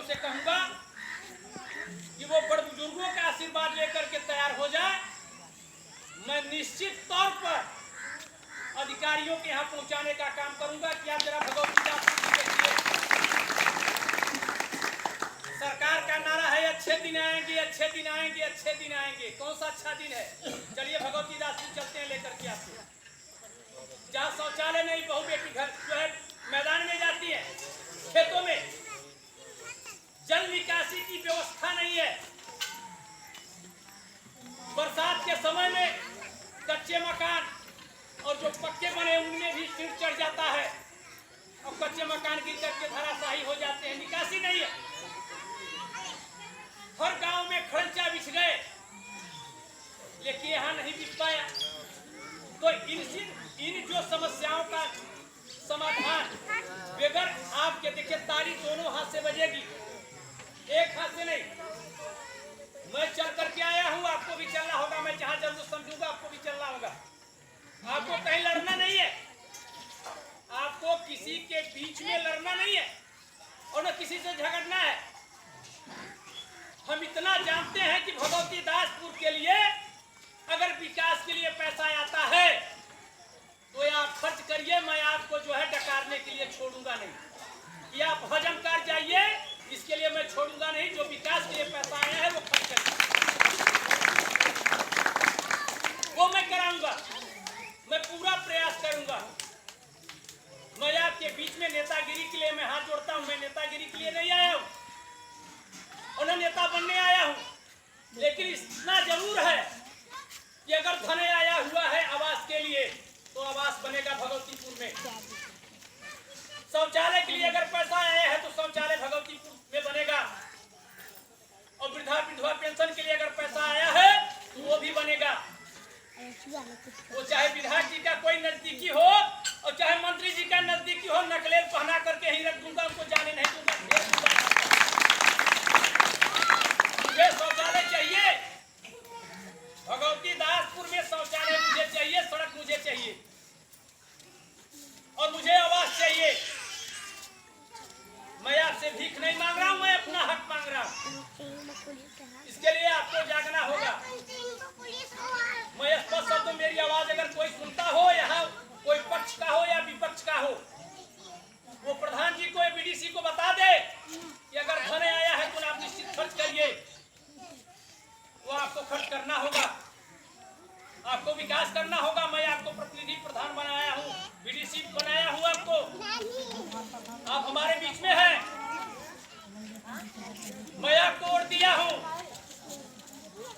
से कहूंगा कि वो बड़े बुजुर्गों का आशीर्वाद लेकर के तैयार हो जाए। मैं निश्चित तौर पर अधिकारियों के यहाँ पहुंचाने का काम करूंगा कि आप जरा भगवती दास देखिए, सरकार का नारा है अच्छे दिन आएंगे, अच्छे दिन आएंगे, अच्छे दिन आएंगे। कौन सा अच्छा दिन है? चलिए भगवती दास चलते हैं लेकर के आपसे। जहाँ शौचालय नहीं, बहू बेटी घर जो है मैदान में जाती है, खेतों में जल निकासी की व्यवस्था नहीं है। बरसात के समय में कच्चे मकान और जो पक्के बने उनमें भी सिर चढ़ जाता है और कच्चे मकान गिर करके धराशायी हो जाते हैं। निकासी नहीं है। हर गांव में खर्चा बिछ गए, लेकिन यहाँ नहीं बिछ पाया। तो इन जो समस्याओं का समाधान बगैर आपके देखिए ताली दोनों हाथ से बजेगी, एक हाथ से नहीं। मैं चल करके आया हूँ, आपको भी चलना होगा। मैं जहाँ जरूर समझूंगा आपको भी चलना होगा। आपको कहीं लड़ना नहीं है, आपको किसी के बीच में लड़ना नहीं है और न किसी से झगड़ना है। हम इतना जानते हैं कि भगवती दासपुर के लिए अगर विकास के लिए पैसा आता है तो आप खर्च करिए, मैं आपको जो है डकारने के लिए छोड़ूंगा नहीं। कि आप हजम कर जाइए, इसके लिए मैं छोड़ूंगा नहीं। जो विकास के लिए पैसा आया है वो खर्च करिए, वो मैं कराऊंगा। मैं पूरा प्रयास करूंगा। मैं आपके बीच में नेतागिरी के लिए मैं हाथ जोड़ता हूं। मैं नेतागिरी के लिए नहीं आया हूं और न नेता बनने आया हूं, लेकिन इतना जरूर है कि अगर धन आया हुआ है आवास के लिए तो आवास बनेगा भगवतीपुर में। शौचालय के लिए अगर पैसा आया है तो शौचालय भगवतीपुर में बनेगा। और वृद्धा विधवा पेंशन के लिए अगर पैसा आया है तो वो भी बनेगा। वो चाहे विधायक जी का कोई नजदीकी हो और चाहे मंत्री जी का नजदीकी हो, नकलेल पहना करके ही रख दूंगा, उनको जाने नहीं दूंगा। मुझे शौचालय चाहिए, भगवती दासपुर में शौचालय मुझे चाहिए, सड़क मुझे चाहिए और मुझे आवास चाहिए। मैं आपसे भीख नहीं मांग रहा हूं, मैं अपना हक मांग रहा हूं। इसके लिए आपको जागना होगा। मैं स्पष्ट शब्द में मेरी आवाज अगर कोई सुनता हो, यहाँ कोई पक्ष का हो या विपक्ष का हो, वो प्रधान जी को बीडीसी को बता दे कि अगर धन आया है तो आप निश्चित खर्च करिए। वो आपको खर्च करना होगा, आपको विकास करना होगा। मैं आपको प्रतिनिधि प्रधान बनाया हूँ, बीडीसी बनाया हूँ आपको। आप हमारे बीच में हैं, मैं आपको वोट दिया हूँ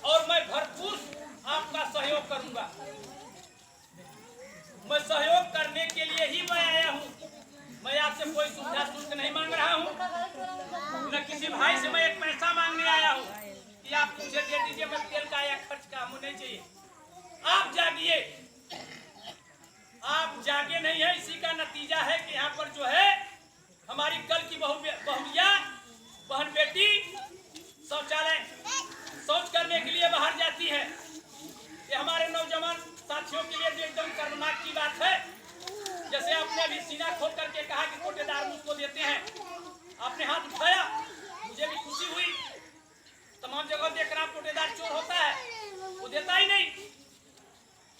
और मैं भरपूर आपका सहयोग करूंगा। मैं सहयोग करने के लिए ही मैं आया हूँ। मैं आपसे कोई सुविधा शुल्क नहीं मांग रहा हूँ, न किसी भाई से मैं एक पैसा मांगने आया हूँ कि आप मुझे दे दीजिए, मैं तेल का या खर्च का मुझे नहीं चाहिए। आप जागिए, आप जागे नहीं है, इसी का नतीजा है कि यहाँ पर जो है हमारी कल की बहुरिया बहन बेटी शौचालय शौच करने के लिए बाहर जाती है। ये हमारे नौजवान साथियों के लिए एकदम शर्मनाक की बात है। जैसे आपने अभी सीना खोल करके कहा कि कोटेदार मुझको देते हैं, आपने हाथ उठाया, मुझे भी खुशी हुई। तमाम जगह देख रहा कोटेदार चोर होता है, वो देता ही नहीं।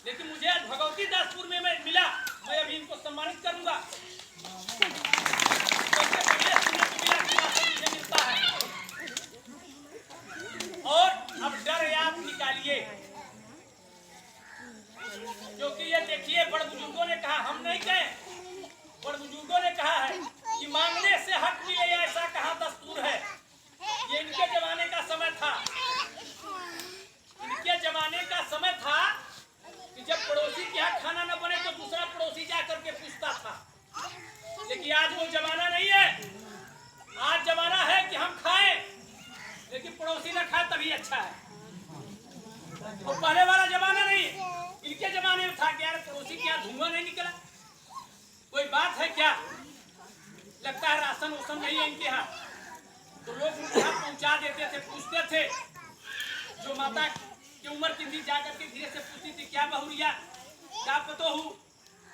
लेकिन मुझे आज भगवती दासपुर में मैं मिला, मैं अभी इनको सम्मानित करूंगा। मुझे मिलता है और अब डर आप निकालिए, क्योंकि ये देखिए बड़े बुजुर्गों ने कहा, हम नहीं कहे, बड़े बुजुर्गों ने कहा है कि मांगने से हक मिले, ऐसा कहाँ दस्तूर है। ये इनके जमाने का समय था, इनके जमाने का समय था कि जब पड़ोसी के यहाँ खाना न बने तो दूसरा पड़ोसी जा करके पूछता था। लेकिन आज वो जमाना नहीं है। आज जमाना है कि हम खाएं लेकिन पड़ोसी न खाए तभी अच्छा है। वो पहले वाला जमाना नहीं है। इनके जमाने में था कि यार पड़ोसी के यहाँ धुआं नहीं निकला, कोई बात है क्या? लगता है राशन वोशन नहीं है इनके यहाँ, तो लोग उनके यहाँ पहुँचा देते थे, पूछते थे। जो माता की उम्र की थी जाकर के धीरे से पूछती थी, क्या बहुरिया, क्या पतो हूँ,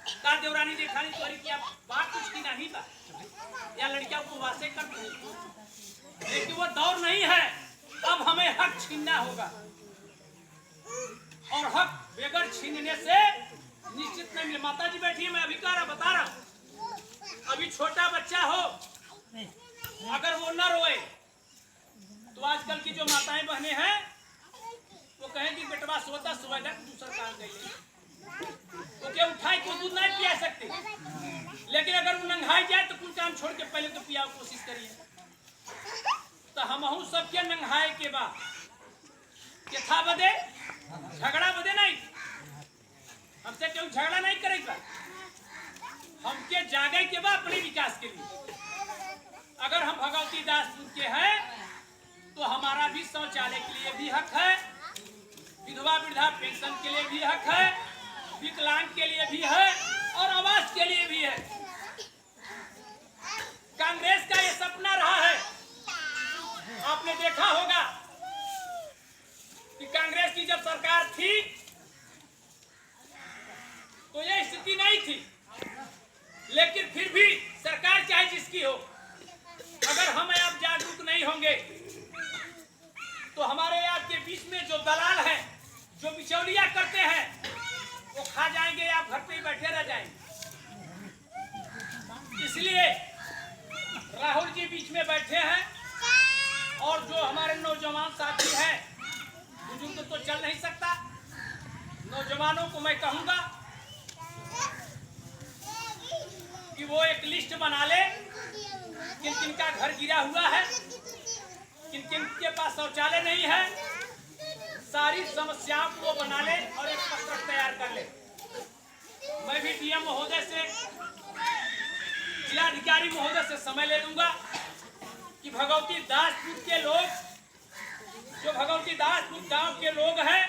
का देवरानी जेठानी तोरी क्या बात कुछ की नहीं बा या लड़कियां उपवासे करती लेकिन वो दौर नहीं है। अब हमें हक छीनना होगा और हक बेगर छीनने से निश्चित नहीं मिले। माता जी बैठी है, मैं अभी कह रहा बता रहा हूं। अभी छोटा बच्चा हो अगर वो न रोए तो आजकल की जो माताएं बहनें हैं वो कहेंगी बेटवा सोता सुबह तक दूसरा काम गई तो क्या उठाए को दूध नहीं पिया सकते। लेकिन अगर वो नंगाई जाए तो कुछ काम छोड़ के पहले तो पिया कोशिश करिए। तो हम सबके नंगाए के बाद था बदे झगड़ा बदे नहीं, हमसे क्यों झगड़ा नहीं करेगा। हमके जागे के बाद अपने विकास के लिए अगर हम भगवती दासपुर के हैं तो हमारा भी शौचालय के लिए भी हक है, विधवा वृद्धा पेंशन के लिए भी हक है, विकलांग के लिए भी है और आवास के लिए भी है। कांग्रेस का ये सपना रहा है। आपने देखा होगा कि कांग्रेस की जब सरकार थी तो ये स्थिति नहीं थी। लेकिन फिर भी सरकार चाहे जिसकी हो, अगर हम अब जागरूक नहीं होंगे तो हमारे आपके बीच में जो दलाल हैं, जो बिचौलिया करते हैं, वो खा जाएंगे, आप घर पे ही बैठे रह जाएंगे। इसलिए राहुल जी बीच में बैठे हैं और जो हमारे नौजवान साथी हैं, बुजुर्ग तो चल नहीं सकता, नौजवानों को मैं कहूंगा कि वो एक लिस्ट बना ले किन किन का घर गिरा हुआ है, किन किन के पास शौचालय नहीं है, सारी समस्याओं को वो बना ले और एक पत्रक तैयार कर ले। मैं भी डीएम महोदय से, जिलाधिकारी महोदय से समय ले लूंगा कि भगवती दासपुर के लोग, जो भगवती दासपुर गांव के लोग हैं